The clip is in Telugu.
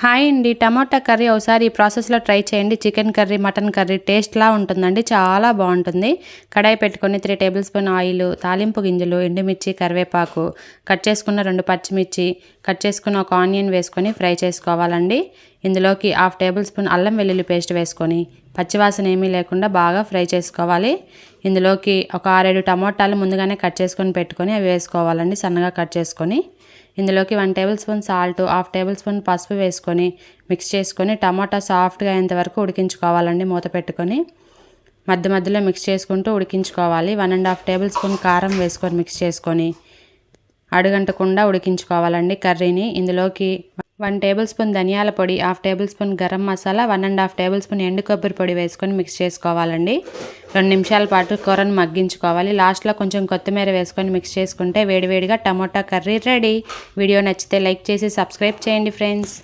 హాయ్ అండి. టమాటా కర్రీ ఒకసారి ఈ ప్రాసెస్లో ట్రై చేయండి. చికెన్ కర్రీ, మటన్ కర్రీ టేస్ట్లా ఉంటుందండి. చాలా బాగుంటుంది. కడాయి పెట్టుకొని 3 టేబుల్ స్పూన్ ఆయిల్, తాలింపు గింజలు, ఎండుమిర్చి, కరివేపాకు, కట్ చేసుకున్న 2 పచ్చిమిర్చి, కట్ చేసుకున్న ఒక ఆనియన్ వేసుకొని ఫ్రై చేసుకోవాలండి. ఇందులోకి 1/2 టేబుల్ స్పూన్ అల్లం వెల్లుల్లి పేస్ట్ వేసుకొని పచ్చివాసన ఏమీ లేకుండా బాగా ఫ్రై చేసుకోవాలి. ఇందులోకి ఒక 6-7 టమాటాలు ముందుగానే కట్ చేసుకొని పెట్టుకొని అవి వేసుకోవాలండి, సన్నగా కట్ చేసుకొని. ఇందులోకి 1 table spoon salt, 1/2 table spoon పసుపు వేసుకొని మిక్స్ చేసుకొని టమాటా సాఫ్ట్గా అయ్యేంత వరకు ఉడికించుకోవాలండి. మూత పెట్టుకొని మధ్య మధ్యలో మిక్స్ చేసుకుంటూ ఉడికించుకోవాలి. 1.5 టేబుల్ స్పూన్ కారం వేసుకొని మిక్స్ చేసుకొని అడుగంటకుండా ఉడికించుకోవాలండి కర్రీని. ఇందులోకి 1 టేబుల్ స్పూన్ ధనియాల పొడి, 1/2 table spoon garam masala, 1.5 table spoon ఎండు కొబ్బరి పొడి వేసుకొని మిక్స్ చేసుకోవాలండి. 2 నిమిషాల పాటు కూరను మగ్గించుకోవాలి. లాస్ట్లో కొంచెం కొత్తిమీర వేసుకొని మిక్స్ చేసుకుంటే వేడివేడిగా టమోటా కర్రీ రెడీ. వీడియో నచ్చితే లైక్ చేసి సబ్స్క్రైబ్ చేయండి ఫ్రెండ్స్.